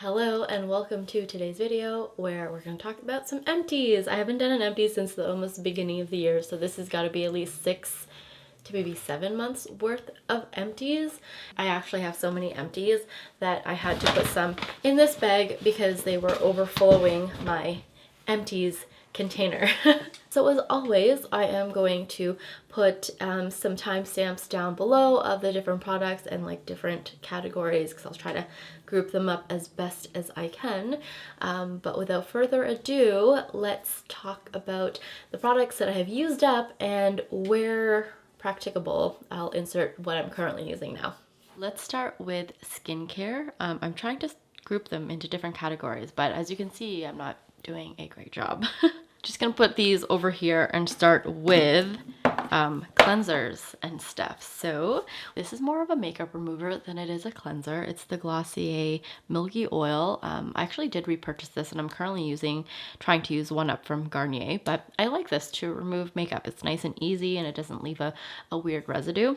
Hello and welcome to today's video where we're going to talk about some empties. I haven't done an empty since the almost beginning of the year, so this has got to be at least 6 to maybe 7 months worth of empties. I actually have so many empties that I had to put some in this bag because they were overflowing my empties container. So as always, I am going to put some timestamps down below of the different products and like different categories because I'll try to group them up as best as I can. But without further ado, let's talk about the products that I have used up and where practicable I'll insert what I'm currently using now. Let's start with skincare. I'm trying to group them into different categories, but as you can see, I'm not doing a great job. Just gonna put these over here and start with cleansers and stuff. So this is more of a makeup remover than it is a cleanser. It's the Glossier Milky Oil. I actually did repurchase this and I'm currently trying to use one up from Garnier, but I like this to remove makeup. It's nice and easy and it doesn't leave a weird residue.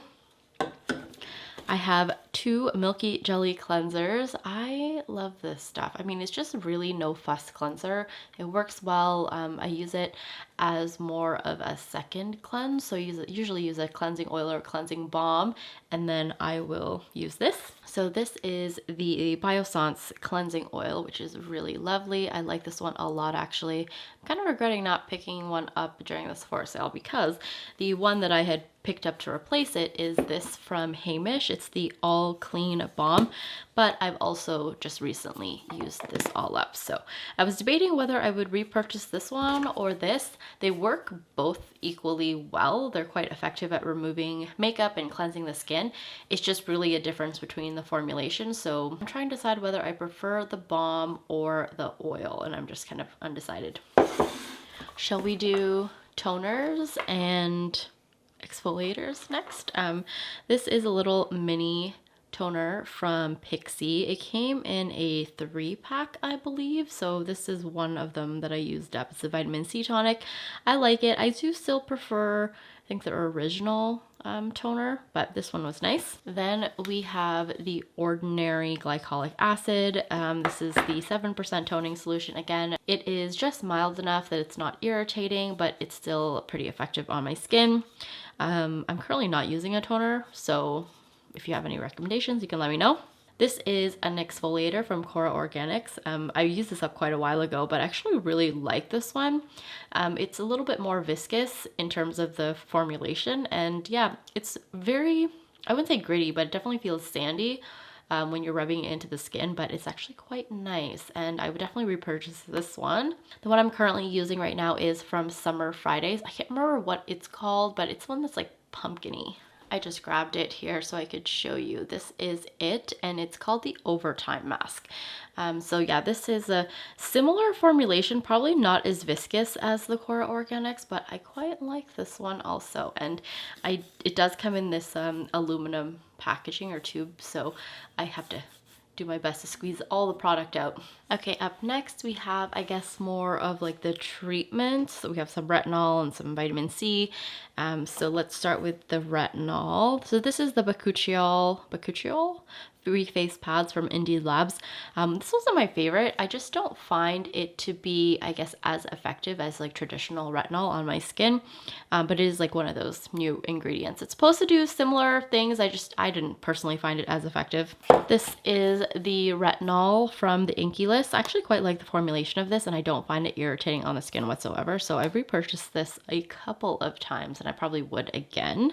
I have 2 Milky Jelly cleansers. I love this stuff. I mean, it's just really no fuss cleanser. It works well. I use it as more of a second cleanse. So usually use a cleansing oil or cleansing balm, and then I will use this. So this is the Biossance Cleansing Oil, which is really lovely. I like this one a lot, actually. I'm kind of regretting not picking one up during this Sephora sale because the one that I had picked up to replace it is this from Heimish. It's the All Clean Balm, but I've also just recently used this all up. So I was debating whether I would repurchase this one or this. They work both equally well. They're quite effective at removing makeup and cleansing the skin. It's just really a difference between the formulation. So I'm trying to decide whether I prefer the balm or the oil, and I'm just kind of undecided. Shall we do toners and exfoliators next? This is a little mini toner from Pixi. It came in a 3-pack, I believe, so this is one of them that I used up. It's a vitamin C tonic. I like it. I do still prefer, I think, the original toner, but this one was nice. Then we have the Ordinary Glycolic Acid. This is the 7% toning solution. Again, it is just mild enough that it's not irritating, but it's still pretty effective on my skin. I'm currently not using a toner, so if you have any recommendations, you can let me know. This is an exfoliator from Kora Organics. I used this up quite a while ago, but I actually really like this one. It's a little bit more viscous in terms of the formulation, and yeah, it's very, I wouldn't say gritty, but it definitely feels sandy when you're rubbing it into the skin, but it's actually quite nice, and I would definitely repurchase this one. The one I'm currently using right now is from Summer Fridays. I can't remember what it's called, but it's one that's like pumpkin-y. I just grabbed it here so I could show you. This is it, and it's called the Overtime Mask. So yeah, this is a similar formulation, probably not as viscous as the Kora Organics, but I quite like this one also. And it does come in this aluminum packaging or tube, so I have to do my best to squeeze all the product out. Okay, up next we have, I guess, more of like the treatments. So we have some retinol and some vitamin C. So let's start with the retinol. So this is the Bakuchiol 3 face pads from Indie Labs. This wasn't my favorite. I just don't find it to be, I guess, as effective as like traditional retinol on my skin. But it is like one of those new ingredients. It's supposed to do similar things. I didn't personally find it as effective. This is the retinol from the Inkey List. I actually quite like the formulation of this, and I don't find it irritating on the skin whatsoever. So I've repurchased this a couple of times, and I probably would again.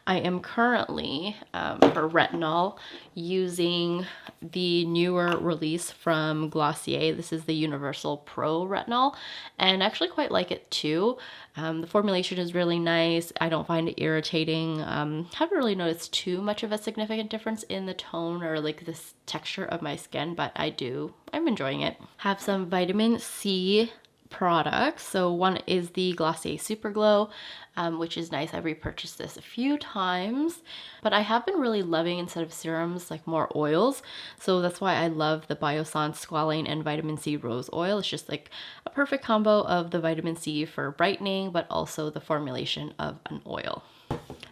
I am currently, for retinol, using the newer release from Glossier. This is the Universal Pro-Retinol, and I actually quite like it too. The formulation is really nice. I don't find it irritating. Haven't really noticed too much of a significant difference in the tone or like this texture of my skin, but I'm enjoying it. Have some vitamin C products. So one is the Glossier Super Glow, which is nice. I've repurchased this a few times, but I have been really loving, instead of serums, like more oils. So that's why I love the Biossance Squalane and vitamin C rose oil. It's just like a perfect combo of the vitamin C for brightening, but also the formulation of an oil.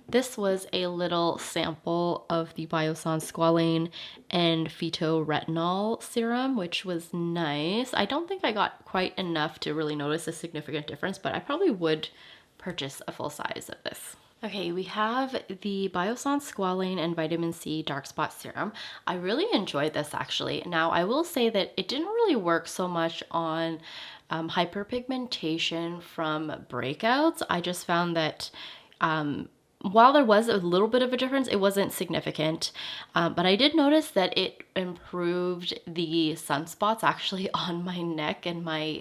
This was a little sample of the Biossance Squalane and Phyto-Retinol serum, which was nice. I don't think I got quite enough to really notice a significant difference, but I probably would purchase a full size of this. Okay, we have the Biossance Squalane and Vitamin C Dark Spot Serum. I really enjoyed this actually. Now, I will say that it didn't really work so much on hyperpigmentation from breakouts. I just found that while there was a little bit of a difference, it wasn't significant. But I did notice that it improved the sunspots actually on my neck and my,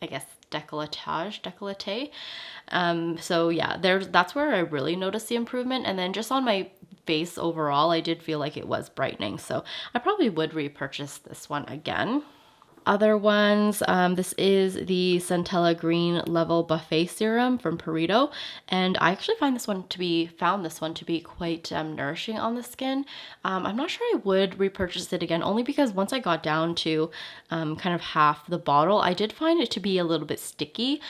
I guess, décolleté. So yeah, that's where I really noticed the improvement. And then just on my face overall, I did feel like it was brightening. So I probably would repurchase this one again. Other ones, this is the Centella Green Level Buffet Serum from Purito, and I actually found this one to be quite nourishing on the skin. I'm not sure I would repurchase it again, only because once I got down to kind of half the bottle, I did find it to be a little bit sticky.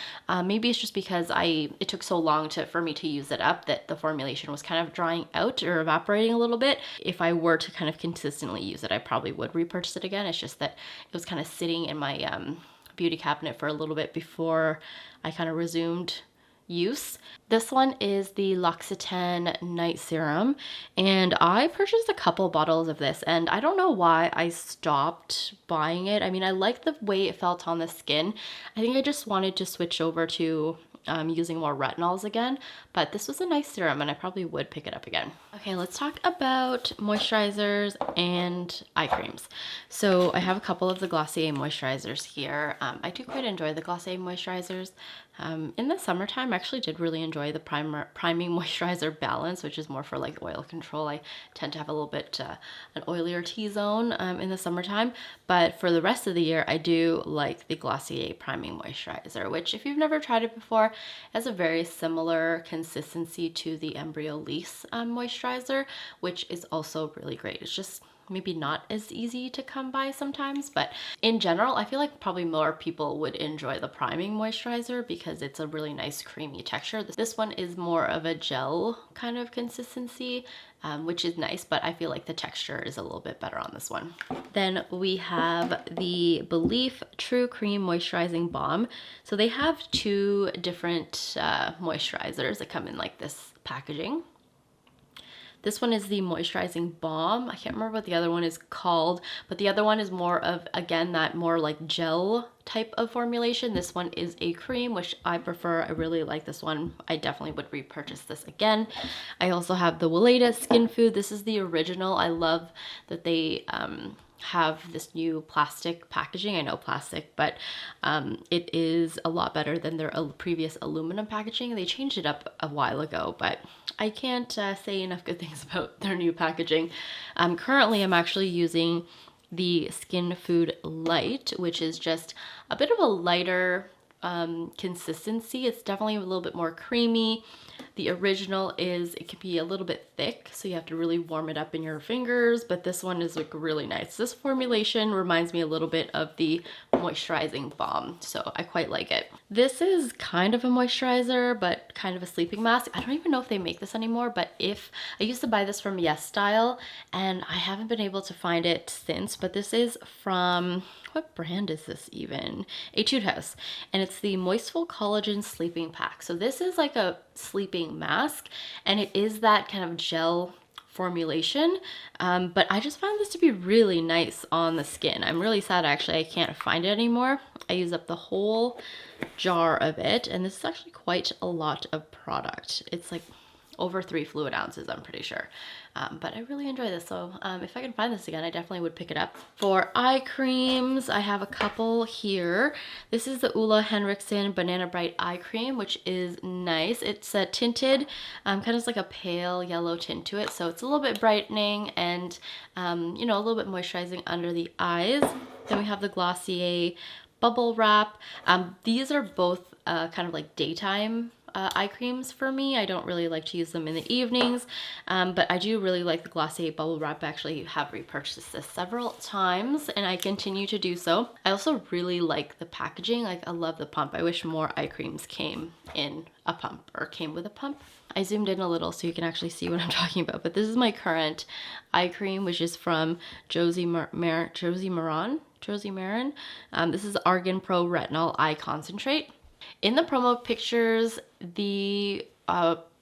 Maybe it's just because it took so long for me to use it up that the formulation was kind of drying out or evaporating a little bit. If I were to kind of consistently use it, I probably would repurchase it again. It's just that it was kind of sitting in my beauty cabinet for a little bit before I kind of resumed use. This one is the L'Occitane Night Serum, and I purchased a couple bottles of this, and I don't know why I stopped buying it. I mean, I liked the way it felt on the skin. I think I just wanted to switch over to using more retinols again, but this was a nice serum and I probably would pick it up again. Okay, let's talk about moisturizers and eye creams. So I have a couple of the Glossier moisturizers here. I do quite enjoy the Glossier moisturizers. In the summertime, I actually did really enjoy the priming moisturizer balance, which is more for like oil control. I tend to have a little bit an oilier T-zone in the summertime, but for the rest of the year, I do like the Glossier priming moisturizer, which if you've never tried it before, has a very similar consistency to the Embryolisse moisturizer, which is also really great. It's just maybe not as easy to come by sometimes, but in general, I feel like probably more people would enjoy the priming moisturizer because it's a really nice creamy texture. This one is more of a gel kind of consistency, which is nice, but I feel like the texture is a little bit better on this one. Then we have the Belif True Cream Moisturizing Balm. So they have two different moisturizers that come in like this packaging. This one is the Moisturizing Balm. I can't remember what the other one is called, but the other one is more of, again, that more like gel type of formulation. This one is a cream, which I prefer. I really like this one. I definitely would repurchase this again. I also have the Weleda Skin Food. This is the original. I love that they have this new plastic packaging. I know plastic, but it is a lot better than their previous aluminum packaging. They changed it up a while ago, but I can't say enough good things about their new packaging. Currently, I'm actually using the Skin Food Light, which is just a bit of a lighter consistency. It's definitely a little bit more creamy. The original it can be a little bit thick, so you have to really warm it up in your fingers, but this one is like really nice. This formulation reminds me a little bit of the Moisturizing Balm, so I quite like it. This is kind of a moisturizer, but kind of a sleeping mask. I don't even know if they make this anymore, but I used to buy this from Yes Style, and I haven't been able to find it since, but this is from, what brand is this even? Etude House, and it's the Moistful Collagen Sleeping Pack. So this is like a sleeping mask, and it is that kind of gel formulation, but I just found this to be really nice on the skin. I'm really sad actually I can't find it anymore. I used up the whole jar of it, and this is actually quite a lot of product. It's like over 3 fluid ounces, I'm pretty sure. But I really enjoy this, so if I can find this again, I definitely would pick it up. For eye creams, I have a couple here. This is the Ulla Henriksen Banana Bright Eye Cream, which is nice. It's tinted, kind of like a pale yellow tint to it, so it's a little bit brightening and, you know, a little bit moisturizing under the eyes. Then we have the Glossier Bubble Wrap. These are both kind of like daytime eye creams for me. I don't really like to use them in the evenings, but I do really like the Glossier Bubble Wrap. I actually have repurchased this several times and I continue to do so. I also really like the packaging. Like, I love the pump. I wish more eye creams came in a pump or came with a pump. I zoomed in a little so you can actually see what I'm talking about, but this is my current eye cream, which is from Josie Maran. This is Argan Pro-Retinol Eye Concentrate. In the promo pictures, the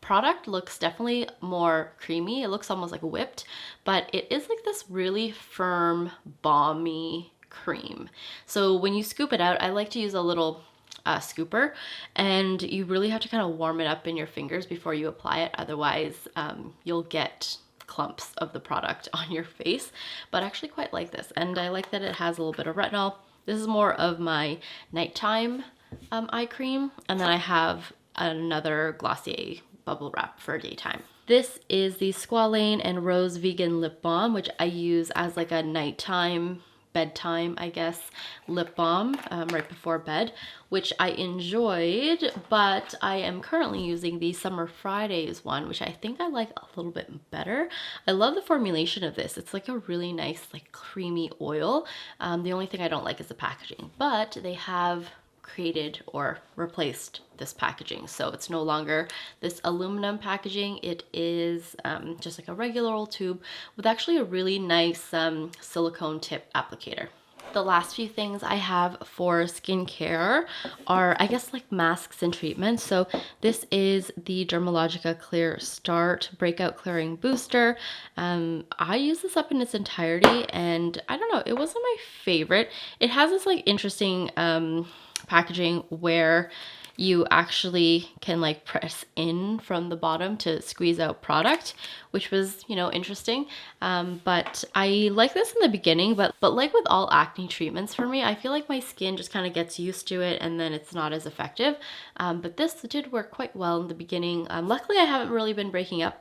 product looks definitely more creamy. It looks almost like whipped, but it is like this really firm, balmy cream. So when you scoop it out, I like to use a little scooper, and you really have to kind of warm it up in your fingers before you apply it. Otherwise, you'll get clumps of the product on your face, but I actually quite like this. And I like that it has a little bit of retinol. This is more of my nighttime eye cream. And then I have another Glossier bubble wrap for daytime. This is the Squalane and Rose Vegan Lip Balm, which I use as like a nighttime, bedtime, I guess, lip balm right before bed, which I enjoyed, but I am currently using the Summer Fridays one, which I think I like a little bit better. I love the formulation of this. It's like a really nice, like creamy oil. The only thing I don't like is the packaging, but they have created or replaced this packaging, so it's no longer this aluminum packaging. It is just like a regular old tube with actually a really nice silicone tip applicator. The last few things I have for skincare are, I guess, like masks and treatments. So this is the Dermalogica Clear Start Breakout Clearing Booster. I use this up in its entirety, and I don't know, it wasn't my favorite. It has this like interesting packaging where you actually can like press in from the bottom to squeeze out product, which was, you know, interesting. But I like this in the beginning, but like with all acne treatments for me, I feel like my skin just kind of gets used to it and then it's not as effective. But this did work quite well in the beginning. Luckily, I haven't really been breaking out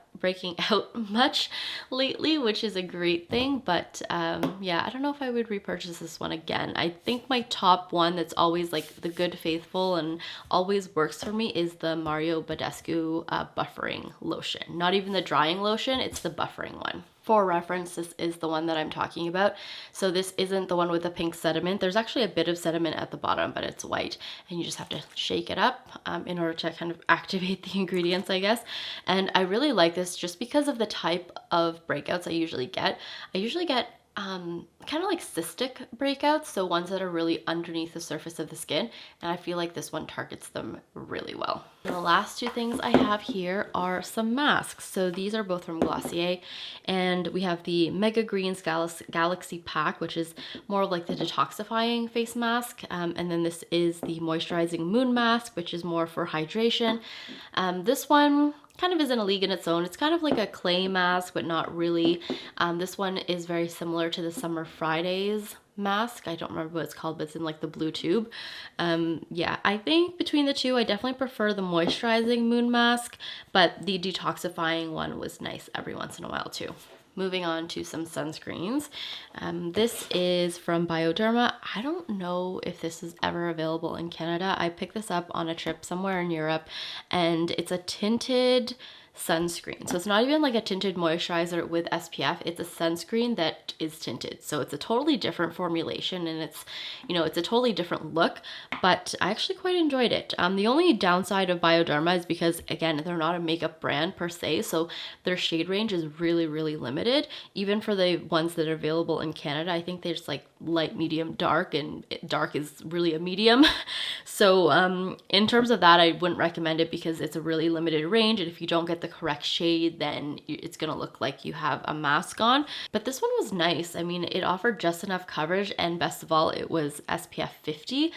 much lately, which is a great thing. But yeah, I don't know if I would repurchase this one again. I think my top one that's always like the good faithful and always works for me is the Mario Badescu buffering lotion. Not even the drying lotion, it's the buffering one. For reference, this is the one that I'm talking about. So this isn't the one with the pink sediment. There's actually a bit of sediment at the bottom, but it's white, and you just have to shake it up in order to kind of activate the ingredients, I guess. And I really like this just because of the type of breakouts I usually get. I usually get kind of like cystic breakouts, so ones that are really underneath the surface of the skin, and I feel like this one targets them really well. And the last two things I have here are some masks. So these are both from Glossier, and we have the Mega Greens Galaxy Pack, which is more like the detoxifying face mask, and then this is the Moisturizing Moon Mask, which is more for hydration. This one kind of is in a league in its own. It's kind of like a clay mask, but not really. This one is very similar to the Summer Fridays mask. I don't remember what it's called, but it's in like the blue tube. Yeah, I think between the two, I definitely prefer the Moisturizing Moon Mask, but the detoxifying one was nice every once in a while too. Moving on to some sunscreens. This is from Bioderma. I don't know if this is ever available in Canada. I picked this up on a trip somewhere in Europe, and it's a tinted sunscreen. So it's not even like a tinted moisturizer with SPF. It's a sunscreen that is tinted. So it's a totally different formulation, and it's, you know, it's a totally different look, but I actually quite enjoyed it. The only downside of Bioderma is because, again, they're not a makeup brand per se, so their shade range is really, really limited. Even for the ones that are available in Canada, I think there's like light, medium, dark, and dark is really a medium. So in terms of that, I wouldn't recommend it because it's a really limited range, and if you don't get the correct shade, then it's gonna look like you have a mask on. But this one was nice. I mean, it offered just enough coverage, and best of all, it was SPF 50,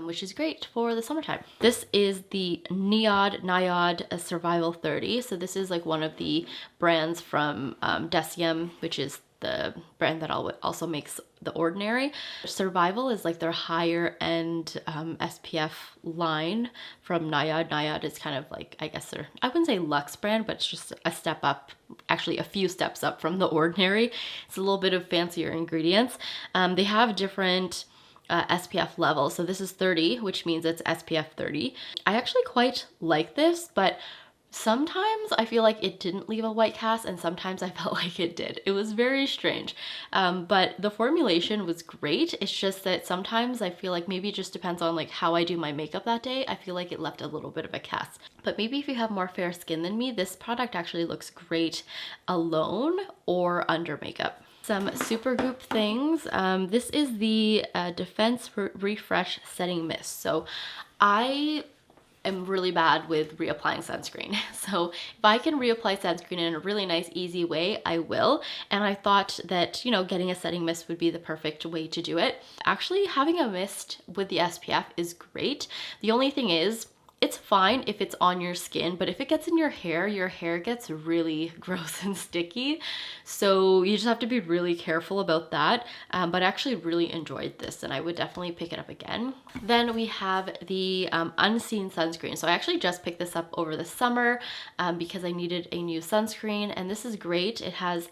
which is great for the summertime. This is the Niod Survival 30. So this is like one of the brands from Decium, which is the brand that also makes The Ordinary. Survival is like their higher end SPF line from Niod. Niod is kind of like, I guess I wouldn't say luxe brand, but it's just a step up, actually a few steps up from The Ordinary. It's a little bit of fancier ingredients. They have different SPF level. So this is 30, which means it's SPF 30. I actually quite like this, but sometimes I feel like it didn't leave a white cast and sometimes I felt like it did. It was very strange. But the formulation was great. It's just that sometimes I feel like maybe it just depends on like how I do my makeup that day. I feel like it left a little bit of a cast. But maybe if you have more fair skin than me, this product actually looks great alone or under makeup. Some Supergoop things. This is the Defense Refresh Setting Mist. So I am really bad with reapplying sunscreen. So if I can reapply sunscreen in a really nice, easy way, I will. And I thought that, you know, getting a setting mist would be the perfect way to do it. Actually, having a mist with the SPF is great. The only thing is, it's fine if it's on your skin, but if it gets in your hair gets really gross and sticky. So you just have to be really careful about that. But I actually really enjoyed this and I would definitely pick it up again. Then we have the Unseen sunscreen. So I actually just picked this up over the summer because I needed a new sunscreen, and this is great. It has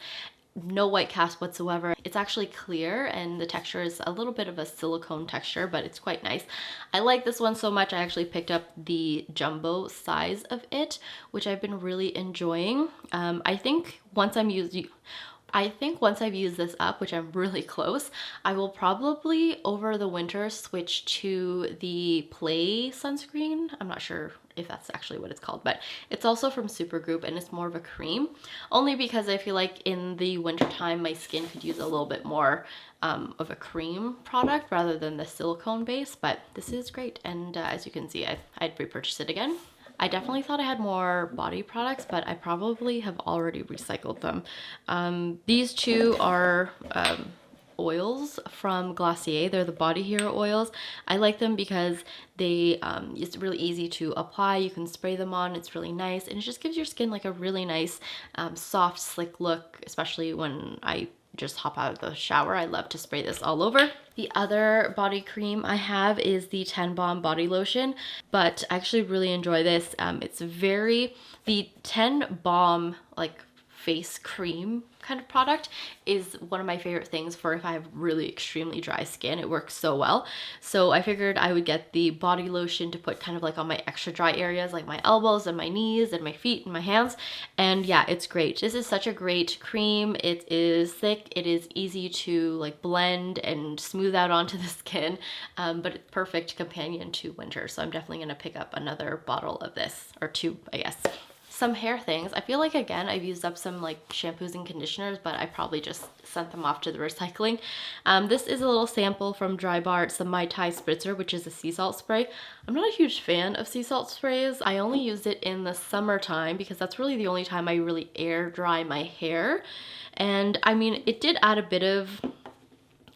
no white cast whatsoever. It's actually clear and the texture is a little bit of a silicone texture, but it's quite nice. I like this one so much I actually picked up the jumbo size of it, which I've been really enjoying. I think once I've used this up, which I'm really close, I will probably over the winter switch to the Play sunscreen. I'm not sure if that's actually what it's called, but it's also from Supergoop and it's more of a cream, only because I feel like in the winter time my skin could use a little bit more of a cream product rather than the silicone base, but this is great. And as you can see, I'd repurchase it again. I definitely thought I had more body products, but I probably have already recycled them. These two are oils from Glossier. They're the Body Hero oils. I like them because they it's really easy to apply. You can spray them on. It's really nice, and it just gives your skin like a really nice soft, slick look, especially when I just hop out of the shower. I love to spray this all over. The other body cream I have is the 10 Balm body lotion, but I actually really enjoy this. The 10 Balm like face cream kind of product is one of my favorite things for if I have really extremely dry skin. It works so well. So I figured I would get the body lotion to put kind of like on my extra dry areas like my elbows and my knees and my feet and my hands. And yeah, it's great. This is such a great cream. It is thick. It is easy to like blend and smooth out onto the skin, but it's perfect companion to winter. So I'm definitely going to pick up another bottle of this, or two, I guess. Some hair things. I feel like, again, I've used up some like shampoos and conditioners, but I probably just sent them off to the recycling. This is a little sample from Dry Bar. It's the Mai Tai Spritzer, which is a sea salt spray. I'm not a huge fan of sea salt sprays. I only use it in the summertime because that's really the only time I really air dry my hair. And I mean, it did add a bit of,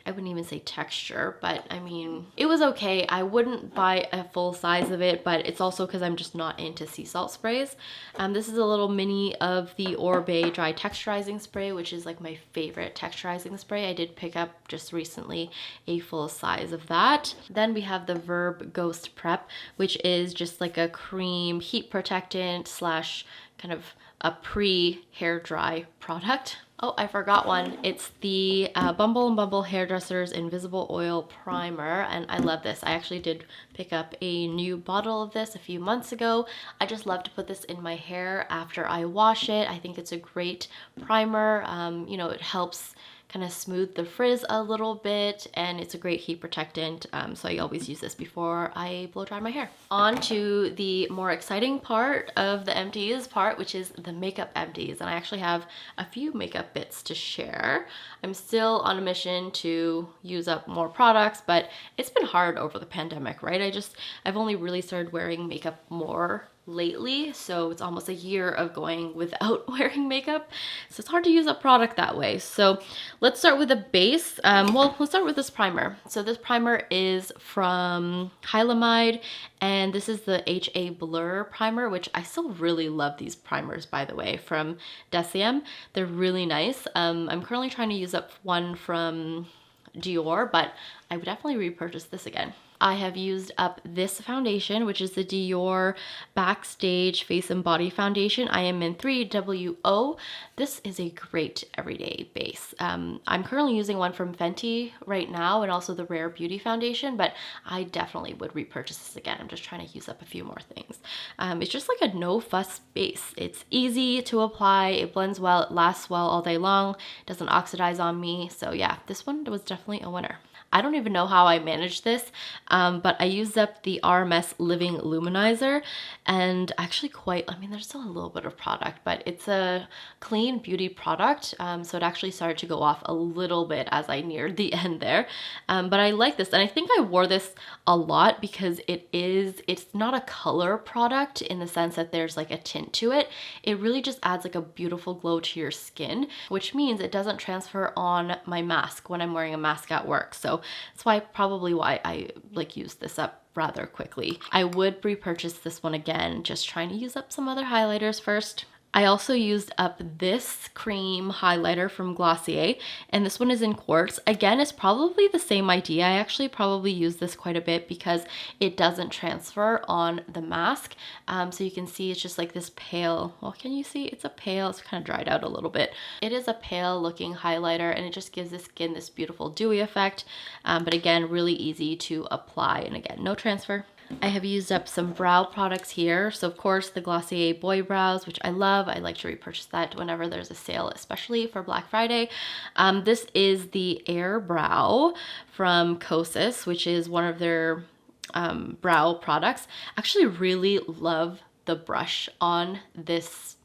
I wouldn't even say texture, but I mean, it was okay. I wouldn't buy a full size of it, but it's also because I'm just not into sea salt sprays. This is a little mini of the Orbe Dry Texturizing Spray, which is like my favorite texturizing spray. I did pick up just recently a full size of that. Then we have the Verb Ghost Prep, which is just like a cream heat protectant slash kind of a pre-hair dry product. Oh, I forgot one. It's the Bumble & Bumble Hairdressers Invisible Oil Primer, and I love this. I actually did pick up a new bottle of this a few months ago. I just love to put this in my hair after I wash it. I think it's a great primer. You know, it helps kind of smooth the frizz a little bit, and it's a great heat protectant, so I always use this before I blow dry my hair. On to the more exciting part of the empties part, which is the makeup empties, and I actually have a few makeup bits to share. I'm still on a mission to use up more products, but it's been hard over the pandemic, right? I've only really started wearing makeup more lately, so it's almost a year of going without wearing makeup, so it's hard to use a product that way. So let's start with a base. Well, let's start with this primer. So this primer is from Hylamide, and this is the HA Blur primer, which I still really love these primers, by the way, from Deciem. They're really nice. I'm currently trying to use up one from Dior, but I would definitely repurchase this again. I have used up this foundation, which is the Dior Backstage Face and Body Foundation. I am in 3WO. This is a great everyday base. I'm currently using one from Fenty right now, and also the Rare Beauty Foundation, but I definitely would repurchase this again. I'm just trying to use up a few more things. It's just like a no fuss base. It's easy to apply, it blends well, it lasts well all day long, doesn't oxidize on me. So yeah, this one was definitely a winner. I don't even know how I managed this, but I used up the RMS Living Luminizer, and actually there's still a little bit of product, but it's a clean beauty product, so it actually started to go off a little bit as I neared the end there, but I like this, and I think I wore this a lot because it's not a color product in the sense that there's like a tint to it. It really just adds like a beautiful glow to your skin, which means it doesn't transfer on my mask when I'm wearing a mask at work. So that's probably why I use this up rather quickly. I would repurchase this one again, just trying to use up some other highlighters first. I also used up this cream highlighter from Glossier, and this one is in quartz. Again, it's probably the same idea. I actually probably use this quite a bit because it doesn't transfer on the mask. So you can see it's just like this pale, well, can you see? It's kind of dried out a little bit. It is a pale looking highlighter, and it just gives the skin this beautiful dewy effect. But again, really easy to apply, and again, no transfer. I have used up some brow products here. So of course the Glossier Boy Brows, which I love. I like to repurchase that whenever there's a sale, especially for Black Friday. This is the Air Brow from Kosas, which is one of their brow products. I actually really love the brush on this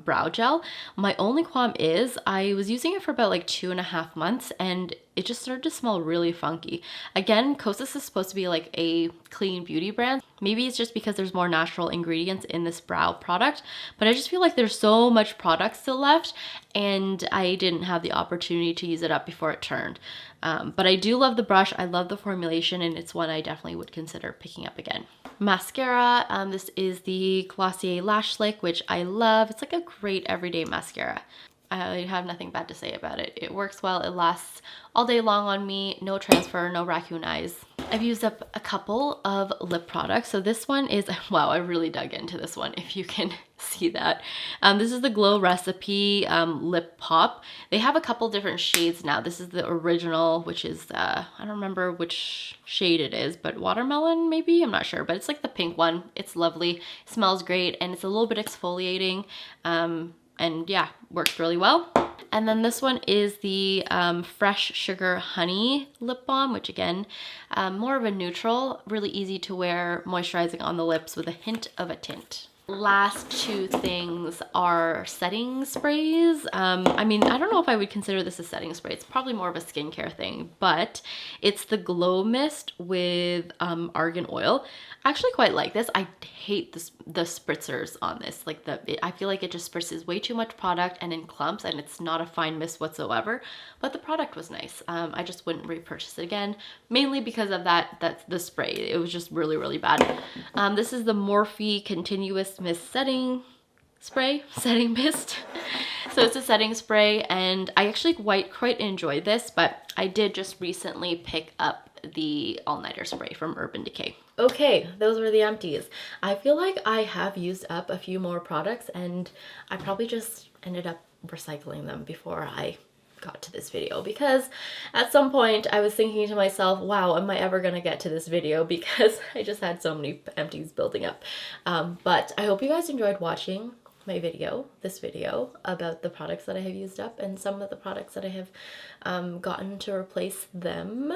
brow gel. My only qualm is I was using it for about like 2.5 months, and it just started to smell really funky. Again, Kosas is supposed to be like a clean beauty brand. Maybe it's just because there's more natural ingredients in this brow product, but I just feel like there's so much product still left, and I didn't have the opportunity to use it up before it turned. But I do love the brush. I love the formulation, and it's one I definitely would consider picking up again. Mascara, this is the Glossier Lash Slick, which I love. It's like a great everyday mascara. I have nothing bad to say about it. It works well, it lasts all day long on me, no transfer, no raccoon eyes. I've used up a couple of lip products. So this one is, wow, I really dug into this one, if you can see that. This is the Glow Recipe Lip Pop. They have a couple different shades now. This is the original, which is, I don't remember which shade it is, but watermelon maybe? I'm not sure, but it's like the pink one. It's lovely, it smells great, and it's a little bit exfoliating. And yeah, works really well. And then this one is the Fresh Sugar Honey Lip Balm, which again, more of a neutral, really easy to wear, moisturizing on the lips with a hint of a tint. Last two things are setting sprays. I mean, I don't know if I would consider this a setting spray. It's probably more of a skincare thing, but it's the Glow Mist with argan oil. I actually quite like this. I hate the spritzers on this. Like I feel like it just spritzes way too much product and in clumps, and it's not a fine mist whatsoever. But the product was nice. I just wouldn't repurchase it again, mainly because of that's the spray. It was just really, really bad. This is the Morphe Continuous Mist Setting Mist. So it's a setting spray, and I actually quite enjoyed this, but I did just recently pick up the all-nighter spray from Urban Decay. Okay, those were the empties. I feel like I have used up a few more products, and I probably just ended up recycling them before I got to this video, because at some point I was thinking to myself, wow, am I ever gonna get to this video, because I just had so many empties building up. But I hope you guys enjoyed watching this video about the products that I have used up and some of the products that I have gotten to replace them.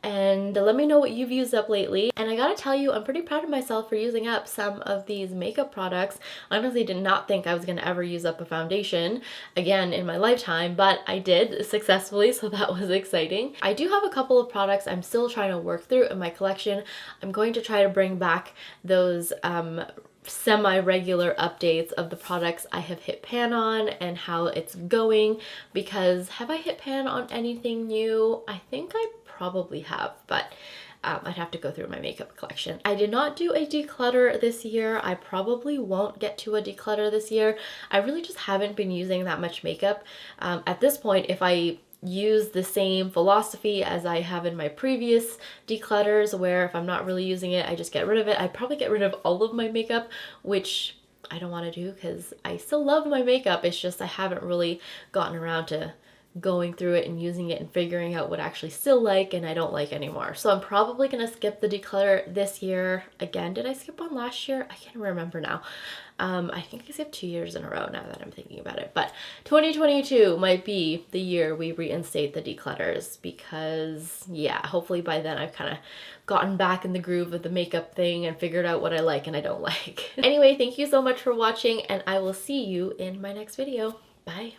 And let me know what you've used up lately. And I gotta tell you, I'm pretty proud of myself for using up some of these makeup products. I honestly did not think I was gonna ever use up a foundation again in my lifetime, but I did successfully, so that was exciting. I do have a couple of products I'm still trying to work through in my collection. I'm going to try to bring back those semi-regular updates of the products I have hit pan on and how it's going, because have I hit pan on anything new? I think I probably have, but I'd have to go through my makeup collection. I did not do a declutter this year. I probably won't get to a declutter this year. I really just haven't been using that much makeup. At this point, if I use the same philosophy as I have in my previous declutters, where if I'm not really using it, I just get rid of it. I'd probably get rid of all of my makeup, which I don't want to do because I still love my makeup. It's just I haven't really gotten around to going through it and using it and figuring out what I actually still like and I don't like anymore. So I'm probably gonna skip the declutter this year. Again, did I skip one last year? I can't remember now. I think I skipped 2 years in a row now that I'm thinking about it. But 2022 might be the year we reinstate the declutters because, yeah, hopefully by then I've kind of gotten back in the groove of the makeup thing and figured out what I like and I don't like. Anyway, thank you so much for watching, and I will see you in my next video. Bye.